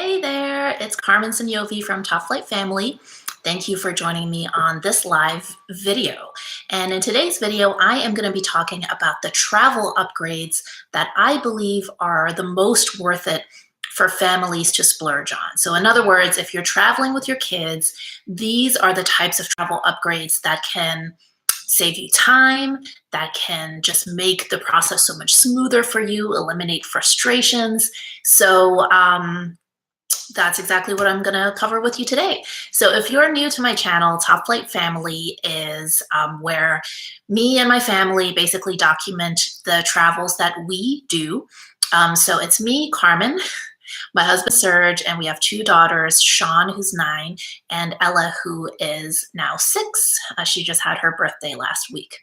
Hey there, it's Carmen Sanyovi from Top Flight Family. Thank you for joining me on this live video. And in today's video, I am going to be talking about the travel upgrades that I believe are the most worth it for families to splurge on. So in other words, if you're traveling with your kids, these are the types of travel upgrades that can save you time, that can just make the process so much smoother for you, eliminate frustrations. So that's exactly what I'm going to cover with you today. So if you're new to my channel, Top Flight Family is where me and my family basically document the travels that we do. So it's me, Carmen, my husband, Serge, and we have two daughters, Sean, who's 9, and Ella, who is now 6. She just had her birthday last week.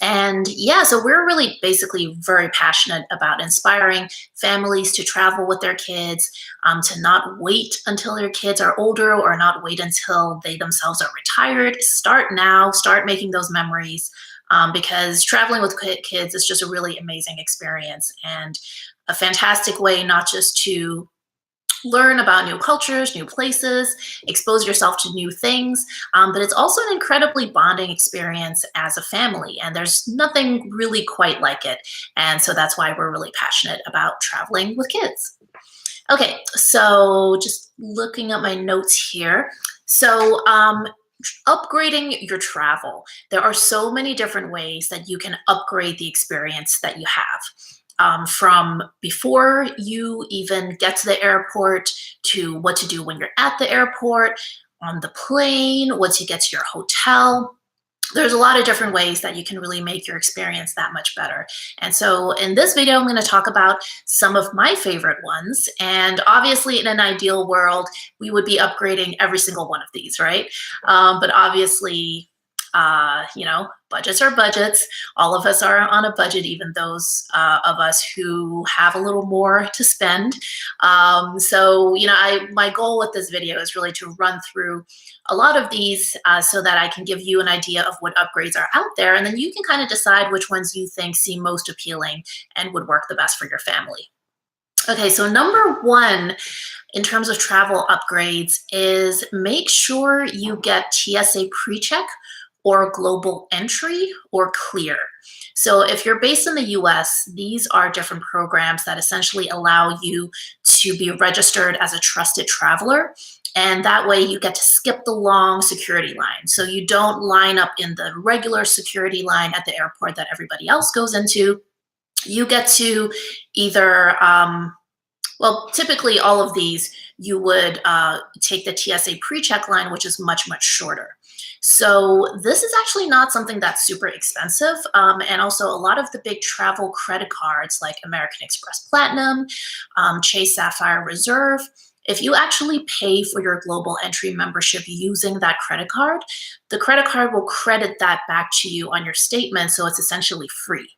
And yeah, so we're really basically very passionate about inspiring families to travel with their kids, to not wait until their kids are older or not wait until they themselves are retired. Start now, start making those memories, because traveling with kids is just a really amazing experience and a fantastic way not just to learn about new cultures, new places, expose yourself to new things, but it's also an incredibly bonding experience as a family, and there's nothing really quite like it. And so that's why we're really passionate about traveling with kids. Okay, so just looking at my notes here. So upgrading your travel. There are so many different ways that you can upgrade the experience that you have. From before you even get to the airport to what to do when you're at the airport, on the plane, once you get to your hotel. There's a lot of different ways that you can really make your experience that much better. And so in this video, I'm going to talk about some of my favorite ones. And obviously in an ideal world, we would be upgrading every single one of these, right? But obviously, budgets are budgets. All of us are on a budget, even those of us who have a little more to spend. My goal with this video is really to run through a lot of these so that I can give you an idea of what upgrades are out there. And then you can kind of decide which ones you think seem most appealing and would work the best for your family. Okay, so number one in terms of travel upgrades is make sure you get TSA Precheck or global entry or clear. So if you're based in the US, these are different programs that essentially allow you to be registered as a trusted traveler. And that way you get to skip the long security line. So you don't line up in the regular security line at the airport that everybody else goes into. You get to either, typically all of these, you would take the TSA Precheck line, which is much, much shorter. So this is actually not something that's super expensive. And also a lot of the big travel credit cards like American Express Platinum, Chase Sapphire Reserve, if you actually pay for your global entry membership using that credit card, the credit card will credit that back to you on your statement. So it's essentially free.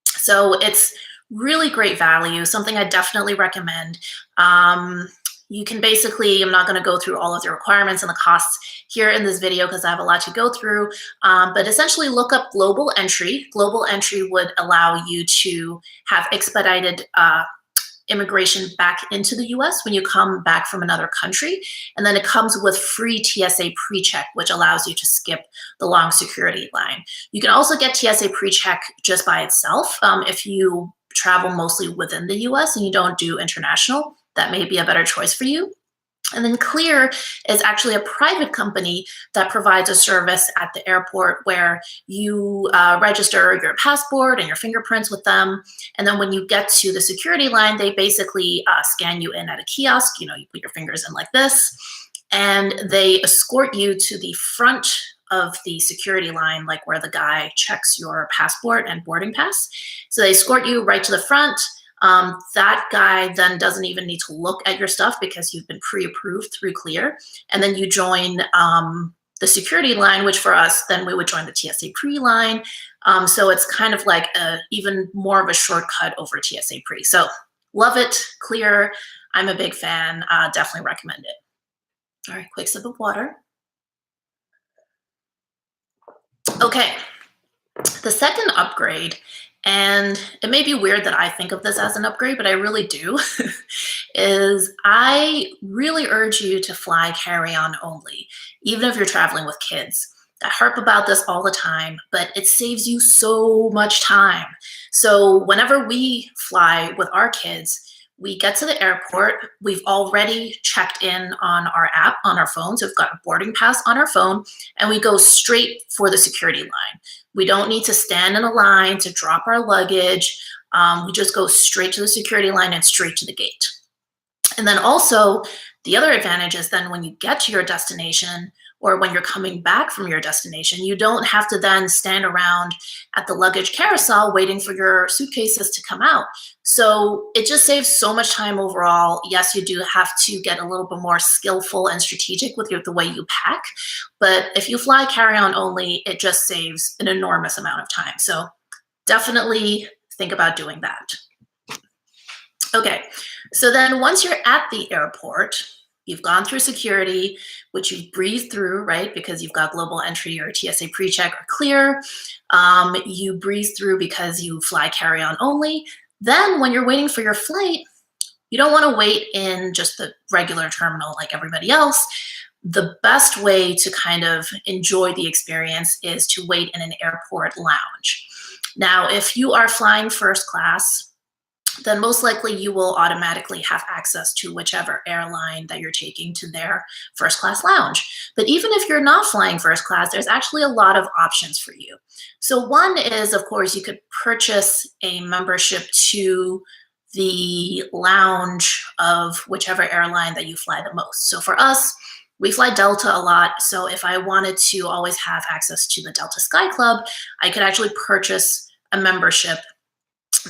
So it's really great value, something I definitely recommend. You can basically, I'm not going to go through all of the requirements and the costs here in this video because I have a lot to go through, but essentially look up global entry. Global entry would allow you to have expedited immigration back into the US when you come back from another country. And then it comes with free TSA Precheck, which allows you to skip the long security line. You can also get TSA Precheck just by itself if you travel mostly within the US and you don't do international. That may be a better choice for you. And then Clear is actually a private company that provides a service at the airport where you register your passport and your fingerprints with them. And then when you get to the security line, they basically scan you in at a kiosk. You put your fingers in like this, and they escort you to the front of the security line, like where the guy checks your passport and boarding pass. So they escort you right to the front. That guy then doesn't even need to look at your stuff because you've been pre-approved through Clear. And then you join the security line, which for us, then we would join the TSA Pre line. So it's kind of like even more of a shortcut over TSA Pre. So love it, Clear. I'm a big fan. Definitely recommend it. All right, quick sip of water. Okay, the second upgrade, and it may be weird that I think of this as an upgrade, but I really do, is I really urge you to fly carry-on only, even if you're traveling with kids. I harp about this all the time, but it saves you so much time. So whenever we fly with our kids, we get to the airport, we've already checked in on our app on our phones, we've got a boarding pass on our phone, and we go straight for the security line. We don't need to stand in a line to drop our luggage. We just go straight to the security line and straight to the gate. And then also, the other advantage is then when you get to your destination or when you're coming back from your destination, you don't have to then stand around at the luggage carousel waiting for your suitcases to come out. So it just saves so much time overall. Yes, you do have to get a little bit more skillful and strategic with the way you pack, but if you fly carry-on only, it just saves an enormous amount of time. So definitely think about doing that. Okay, so then once you're at the airport, you've gone through security, which you've breezed through, right? Because you've got global entry or TSA PreCheck or clear. You breeze through because you fly carry-on only. Then when you're waiting for your flight, you don't want to wait in just the regular terminal like everybody else. The best way to kind of enjoy the experience is to wait in an airport lounge. Now, if you are flying first class, then most likely you will automatically have access to whichever airline that you're taking to their first class lounge. But even if you're not flying first class, there's actually a lot of options for you. So one is, of course, you could purchase a membership to the lounge of whichever airline that you fly the most. So for us, we fly Delta a lot. So if I wanted to always have access to the Delta Sky Club, I could actually purchase a membership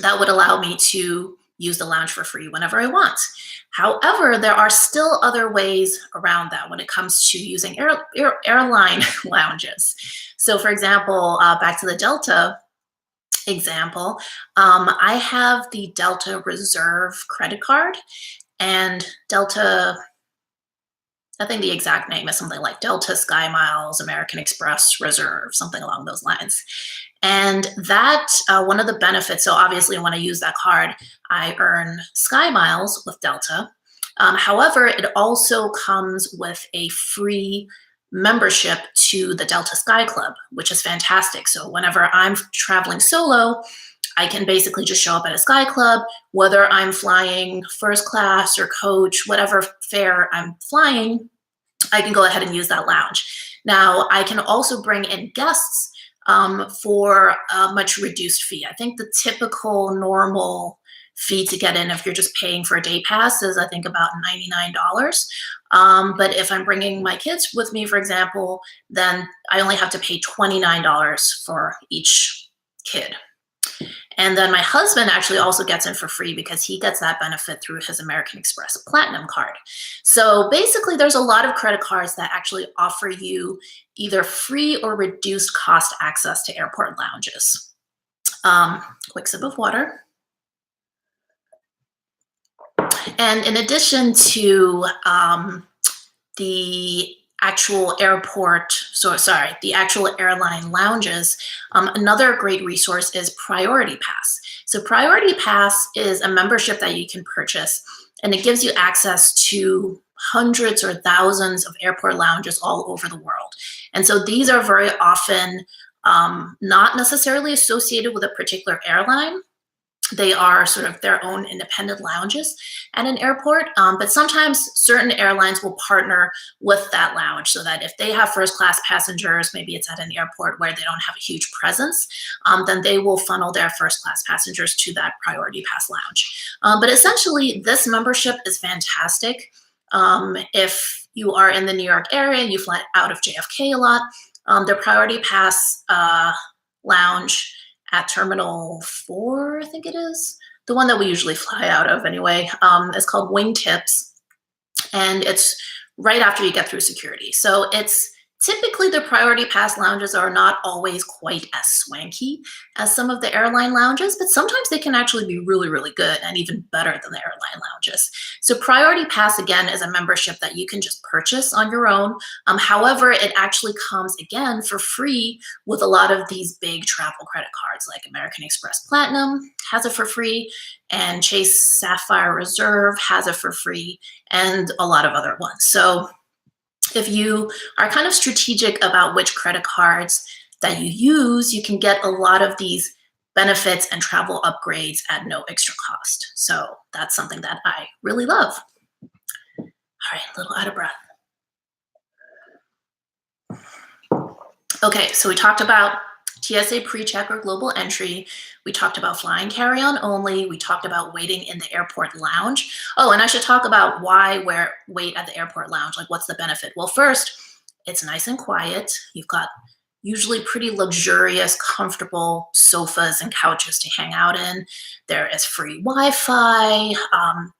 that would allow me to use the lounge for free whenever I want. However, there are still other ways around that when it comes to using airline lounges. So for example, back to the Delta example, I have the Delta Reserve credit card, and Delta, I think the exact name is something like Delta Sky Miles American Express Reserve, something along those lines. And that, one of the benefits, so obviously when I use that card, I earn Sky Miles with Delta. However, it also comes with a free membership to the Delta Sky Club, which is fantastic. So whenever I'm traveling solo, I can basically just show up at a Sky Club, whether I'm flying first class or coach, whatever fare I'm flying, I can go ahead and use that lounge. Now, I can also bring in guests for a much reduced fee. I think the typical normal fee to get in if you're just paying for a day pass is I think about $99. But if I'm bringing my kids with me, for example, then I only have to pay $29 for each kid. And then my husband actually also gets in for free because he gets that benefit through his American Express Platinum card. So basically, there's a lot of credit cards that actually offer you either free or reduced cost access to airport lounges. Quick sip of water. And in addition to the actual the actual airline lounges, another great resource is Priority Pass. So Priority Pass is a membership that you can purchase, and it gives you access to hundreds or thousands of airport lounges all over the world. And so these are very often not necessarily associated with a particular airline. They are sort of their own independent lounges at an airport, but sometimes certain airlines will partner with that lounge so that if they have first class passengers, maybe it's at an airport where they don't have a huge presence, then they will funnel their first class passengers to that Priority Pass lounge. But essentially, this membership is fantastic. If you are in the New York area, you fly out of JFK a lot, the Priority Pass lounge at Terminal 4, I think it is, the one that we usually fly out of anyway, is called Wingtips, and it's right after you get through security. So it's Typically, the Priority Pass lounges are not always quite as swanky as some of the airline lounges, but sometimes they can actually be really, really good and even better than the airline lounges. So, Priority Pass, again, is a membership that you can just purchase on your own. However, it actually comes again for free with a lot of these big travel credit cards, like American Express Platinum has it for free, and Chase Sapphire Reserve has it for free, and a lot of other ones. So, if you are kind of strategic about which credit cards that you use, you can get a lot of these benefits and travel upgrades at no extra cost. So that's something that I really love. All right, a little out of breath. Okay, so we talked about TSA PreCheck or global entry. We talked about flying carry-on only. We talked about waiting in the airport lounge. Oh, and I should talk about why wait at the airport lounge. Like, what's the benefit? Well, first, it's nice and quiet. You've got usually pretty luxurious, comfortable sofas and couches to hang out in. There is free Wi-Fi,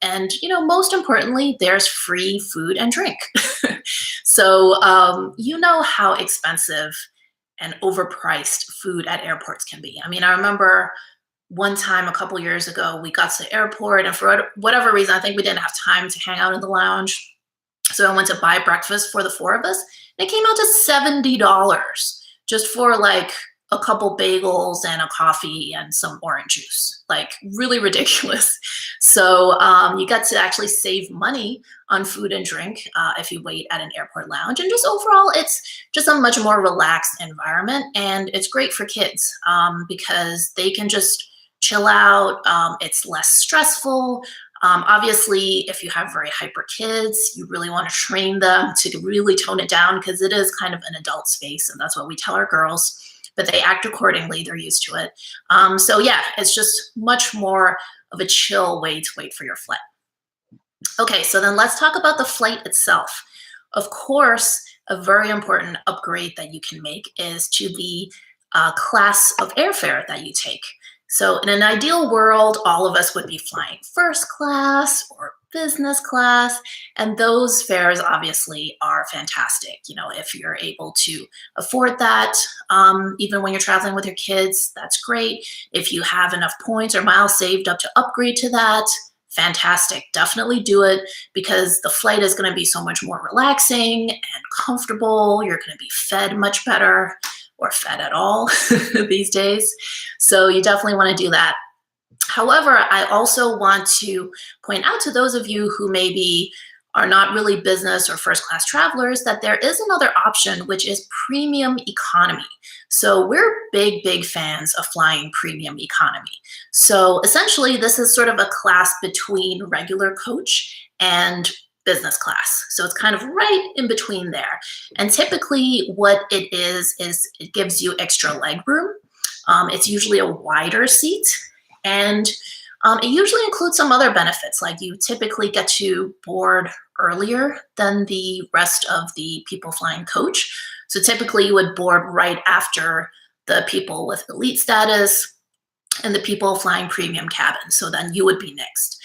and most importantly, there's free food and drink. So you know how expensive and overpriced food at airports can be. I mean, I remember one time a couple years ago, we got to the airport, and for whatever reason, I think we didn't have time to hang out in the lounge. So I went to buy breakfast for the four of us, and it came out to $70 just for like a couple bagels and a coffee and some orange juice. Like, really ridiculous. So you get to actually save money on food and drink if you wait at an airport lounge. And just overall, it's just a much more relaxed environment. And it's great for kids because they can just chill out. It's less stressful. Obviously, if you have very hyper kids, you really want to train them to really tone it down because it is kind of an adult space. And that's what we tell our girls. But they act accordingly. They're used to it. So yeah, it's just much more of a chill way to wait for your flight. Okay, so then let's talk about the flight itself. Of course, a very important upgrade that you can make is to the class of airfare that you take. So in an ideal world, all of us would be flying first class or business class, and those fares obviously are fantastic. If you're able to afford that, even when you're traveling with your kids, that's great. If you have enough points or miles saved up to upgrade to that, fantastic. Definitely do it because the flight is going to be so much more relaxing and comfortable. You're going to be fed much better, or fed at all these days. So you definitely want to do that. However, I also want to point out to those of you who maybe are not really business or first class travelers that there is another option, which is premium economy. So we're big fans of flying premium economy. So essentially, this is sort of a class between regular coach and business class. So it's kind of right in between there. And typically what it is it gives you extra leg room. It's usually a wider seat, and it usually includes some other benefits, like you typically get to board earlier than the rest of the people flying coach. So typically you would board right after the people with elite status and the people flying premium cabin. So then you would be next.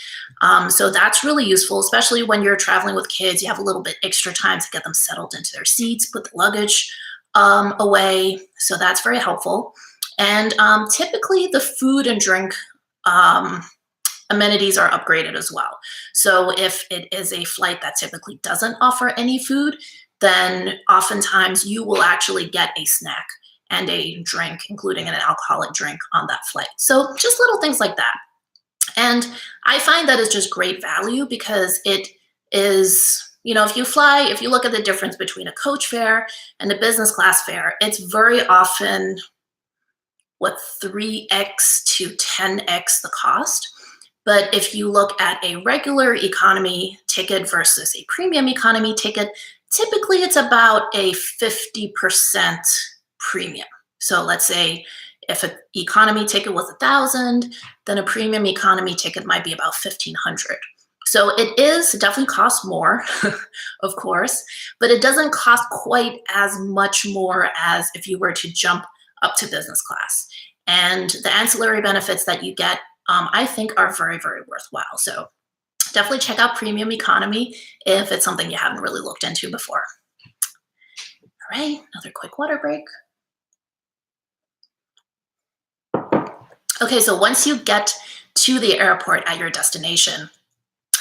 So that's really useful, especially when you're traveling with kids. You have a little bit extra time to get them settled into their seats, put the luggage away. So that's very helpful. And typically the food and drink amenities are upgraded as well. So if it is a flight that typically doesn't offer any food, then oftentimes you will actually get a snack and a drink, including an alcoholic drink on that flight. So just little things like that. And I find that is just great value because it is, if you look at the difference between a coach fare and a business class fare, it's very often 3x to 10x the cost. But if you look at a regular economy ticket versus a premium economy ticket, typically it's about a 50% premium. So let's say if an economy ticket was $1,000, then a premium economy ticket might be about $1,500. So it definitely costs more, of course, but it doesn't cost quite as much more as if you were to jump up to business class. And the ancillary benefits that you get, I think, are very, very worthwhile. So definitely check out premium economy if it's something you haven't really looked into before. All right, another quick water break. Okay, so once you get to the airport at your destination,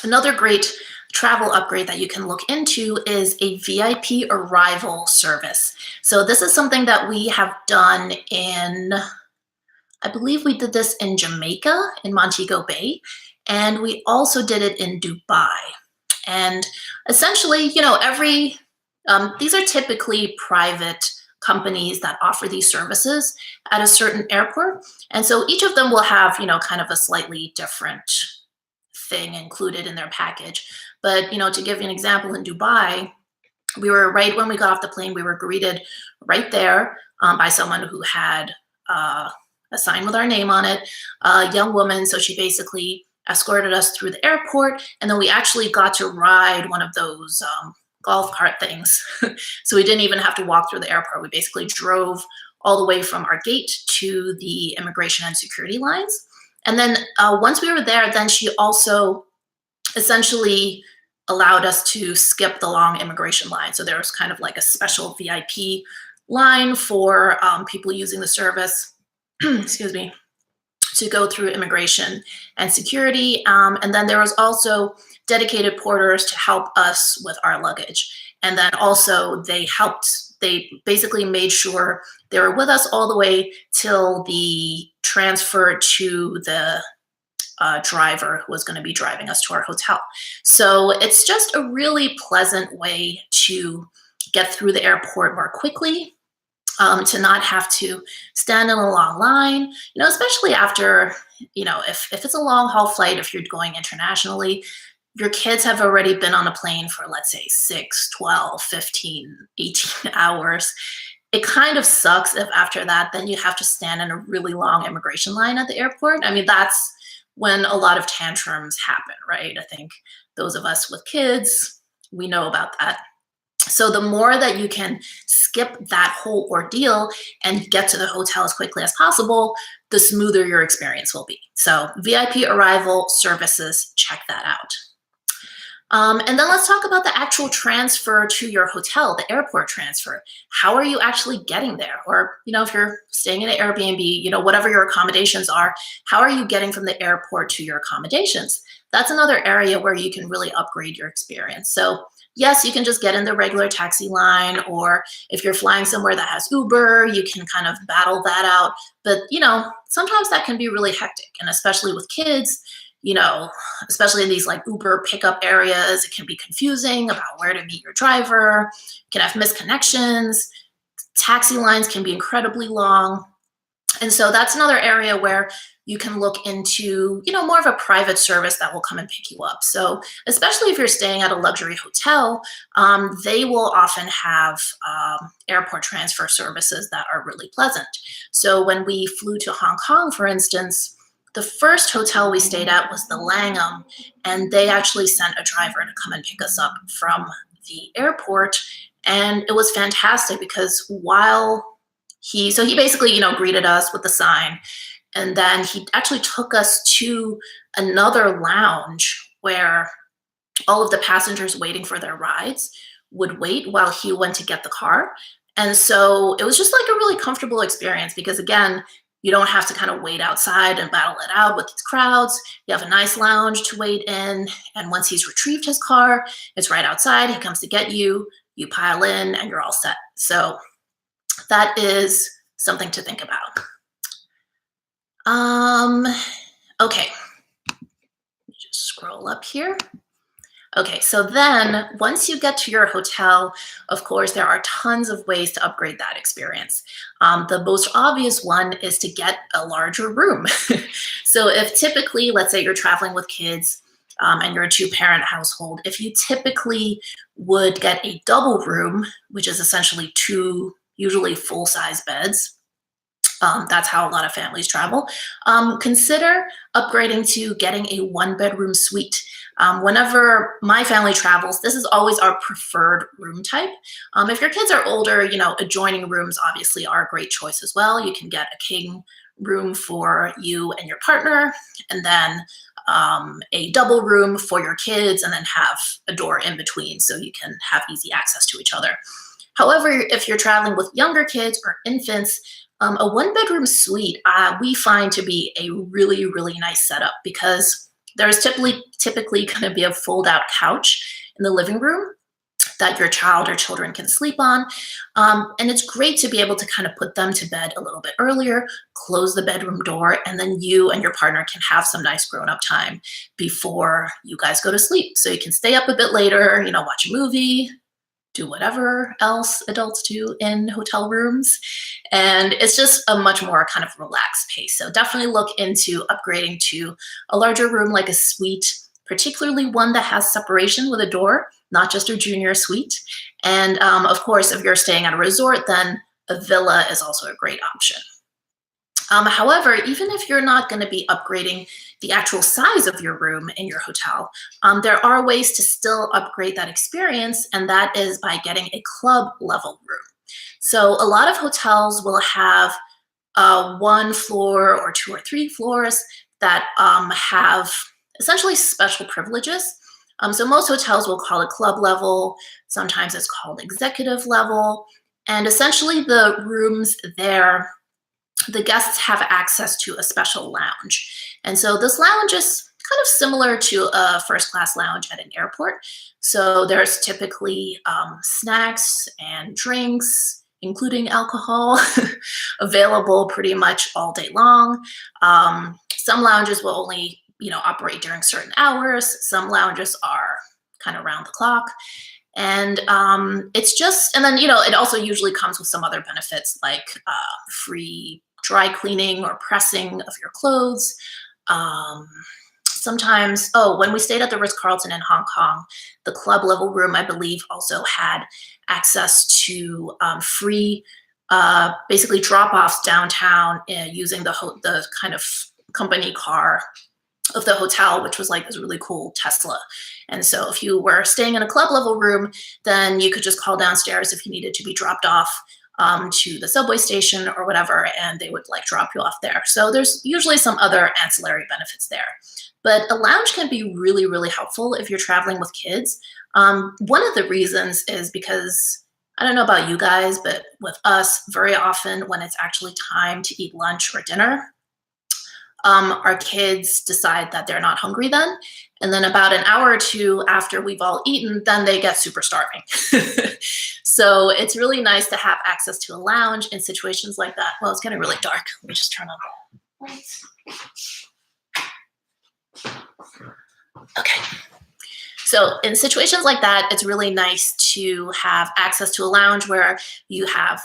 another great travel upgrade that you can look into is a VIP arrival service. So this is something that we have done in, I believe we did this in Jamaica, in Montego Bay, and we also did it in Dubai. And essentially, these are typically private companies that offer these services at a certain airport. And so each of them will have, kind of a slightly different thing included in their package. But, to give you an example, in Dubai, we were right when we got off the plane, we were greeted right there by someone who had a sign with our name on it, a young woman. So she basically escorted us through the airport, and then we actually got to ride one of those golf cart things. So we didn't even have to walk through the airport. We basically drove all the way from our gate to the immigration and security lines. And then once we were there, then she also essentially allowed us to skip the long immigration line. So there was kind of like a special VIP line for people using the service, excuse me, to go through immigration and security. And then there was also dedicated porters to help us with our luggage. And then also they basically made sure they were with us all the way till the transfer to the driver who was going to be driving us to our hotel. So it's just a really pleasant way to get through the airport more quickly, to not have to stand in a long line, especially after, if it's a long haul flight, if you're going internationally, your kids have already been on a plane for, let's say, 6, 12, 15, 18 hours. It kind of sucks if after that, then you have to stand in a really long immigration line at the airport. I mean, that's when a lot of tantrums happen, right? I think those of us with kids, we know about that. So the more that you can skip that whole ordeal and get to the hotel as quickly as possible, the smoother your experience will be. So VIP arrival services, check that out. And then let's talk about the actual transfer to your hotel, the airport transfer. How are you actually getting there? Or, if you're staying in an Airbnb, whatever your accommodations are, how are you getting from the airport to your accommodations? That's another area where you can really upgrade your experience. So yes, you can just get in the regular taxi line, or if you're flying somewhere that has Uber, you can kind of battle that out. But, sometimes that can be really hectic, and especially with kids, especially in these like Uber pickup areas, it can be confusing about where to meet your driver, can have misconnections, taxi lines can be incredibly long. And so that's another area where you can look into, more of a private service that will come and pick you up. So especially if you're staying at a luxury hotel, they will often have airport transfer services that are really pleasant. So when we flew to Hong Kong, for instance, the first hotel we stayed at was the Langham, and they actually sent a driver to come and pick us up from the airport. And it was fantastic because he basically, greeted us with the sign, and then he actually took us to another lounge where all of the passengers waiting for their rides would wait while he went to get the car. And so it was just like a really comfortable experience because, again, you don't have to kind of wait outside and battle it out with these crowds. You have a nice lounge to wait in. And once he's retrieved his car, it's right outside. He comes to get you, you pile in, and you're all set. So that is something to think about. Okay, let me just scroll up here. Okay, so then once you get to your hotel, of course, there are tons of ways to upgrade that experience. The most obvious one is to get a larger room. So if typically, let's say you're traveling with kids and you're a 2-parent household, if you typically would get a double room, which is essentially 2 usually full-size beds, that's how a lot of families travel, consider upgrading to getting a 1-bedroom suite. Whenever my family travels, this is always our preferred room type. If your kids are older, adjoining rooms obviously are a great choice as well. You can get a king room for you and your partner, and then a double room for your kids, and then have a door in between so you can have easy access to each other. However, if you're traveling with younger kids or infants, a one-bedroom suite we find to be a really, really nice setup because there's typically going to be a fold-out couch in the living room that your child or children can sleep on. And it's great to be able to kind of put them to bed a little bit earlier, close the bedroom door, and then you and your partner can have some nice grown-up time before you guys go to sleep. So you can stay up a bit later, watch a movie, do whatever else adults do in hotel rooms. And it's just a much more kind of relaxed pace. So definitely look into upgrading to a larger room like a suite, particularly one that has separation with a door, not just a junior suite. And of course, if you're staying at a resort, then a villa is also a great option. However, even if you're not going to be upgrading the actual size of your room in your hotel, there are ways to still upgrade that experience, and that is by getting a club level room. So a lot of hotels will have one floor or two or three floors that have essentially special privileges. So most hotels will call it club level. Sometimes it's called executive level. And essentially the rooms there, the guests have access to a special lounge. And so this lounge is kind of similar to a first class lounge at an airport. So there's typically snacks and drinks, including alcohol, available pretty much all day long. Some lounges will only operate during certain hours. Some lounges are kind of round the clock. And it's just, and then, it also usually comes with some other benefits like free dry cleaning or pressing of your clothes. Sometimes, when we stayed at the Ritz-Carlton in Hong Kong, the club level room, I believe, also had access to free, basically drop-offs downtown using the kind of company car of the hotel, which was like this really cool Tesla. And so if you were staying in a club level room, then you could just call downstairs if you needed to be dropped off to the subway station or whatever, and they would drop you off there. So there's usually some other ancillary benefits there. But a lounge can be really, really helpful if you're traveling with kids. One of the reasons is because, I don't know about you guys, but with us, very often when it's actually time to eat lunch or dinner, our kids decide that they're not hungry then. And then about an hour or two after we've all eaten, then they get super starving. So it's really nice to have access to a lounge in situations like that. Well, it's getting really dark. Let me just turn on the lights. Okay. So in situations like that, it's really nice to have access to a lounge where you have,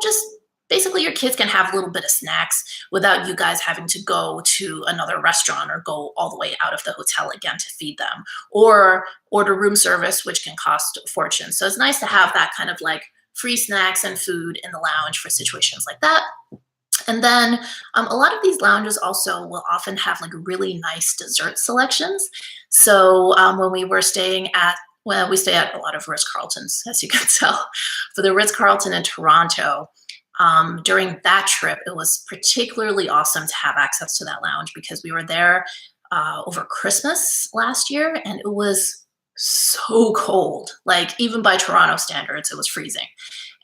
just basically your kids can have a little bit of snacks without you guys having to go to another restaurant or go all the way out of the hotel again to feed them, or order room service, which can cost a fortune. So it's nice to have that kind of free snacks and food in the lounge for situations like that. And then a lot of these lounges also will often have really nice dessert selections. So when we stay at a lot of Ritz-Carltons, as you can tell. For the Ritz-Carlton in Toronto, during that trip, it was particularly awesome to have access to that lounge because we were there over Christmas last year, and it was so cold. Even by Toronto standards, it was freezing.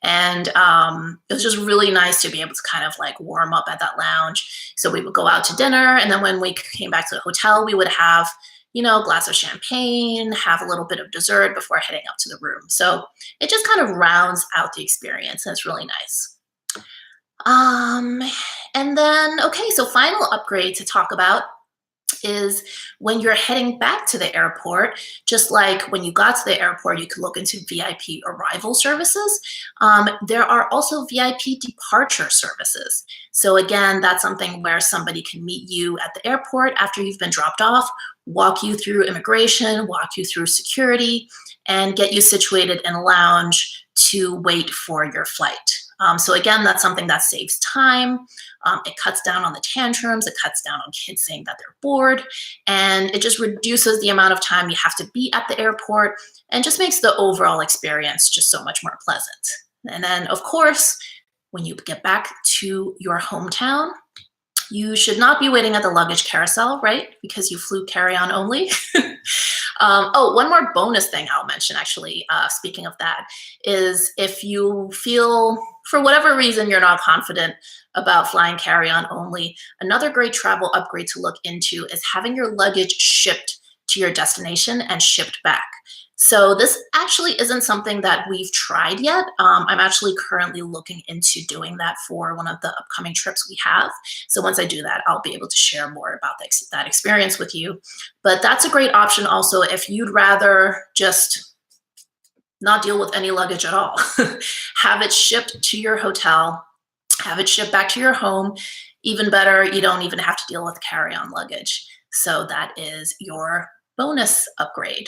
And it was just really nice to be able to kind of warm up at that lounge. So we would go out to dinner, and then when we came back to the hotel, we would have a glass of champagne, have a little bit of dessert before heading up to the room. So it just kind of rounds out the experience, and it's really nice. And then, okay, so final upgrade to talk about is when you're heading back to the airport, just like when you got to the airport, you can look into VIP arrival services. There are also VIP departure services. So again, that's something where somebody can meet you at the airport after you've been dropped off, walk you through immigration, walk you through security, and get you situated in a lounge to wait for your flight. So again, that's something that saves time. It cuts down on the tantrums. It cuts down on kids saying that they're bored. And it just reduces the amount of time you have to be at the airport and just makes the overall experience just so much more pleasant. And then, of course, when you get back to your hometown, you should not be waiting at the luggage carousel, right? Because you flew carry-on only. Oh, one more bonus thing I'll mention, actually, speaking of that, is if you feel, for whatever reason, you're not confident about flying carry-on only, another great travel upgrade to look into is having your luggage shipped to your destination and shipped back. So this actually isn't something that we've tried yet. I'm actually currently looking into doing that for one of the upcoming trips we have. So once I do that, I'll be able to share more about that experience with you. But that's a great option also if you'd rather just not deal with any luggage at all. Have it shipped to your hotel, have it shipped back to your home. Even better, you don't even have to deal with carry-on luggage. So that is your bonus upgrade.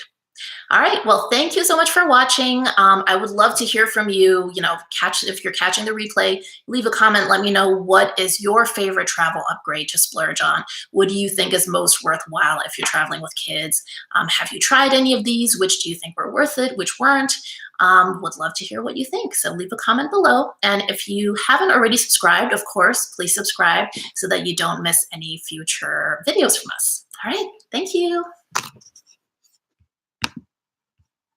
All right. Well, thank you so much for watching. I would love to hear from you. If you're catching the replay, leave a comment. Let me know what is your favorite travel upgrade to splurge on. What do you think is most worthwhile if you're traveling with kids? Have you tried any of these? Which do you think were worth it? Which weren't? Would love to hear what you think. So leave a comment below. And if you haven't already subscribed, of course, please subscribe so that you don't miss any future videos from us. All right. Thank you.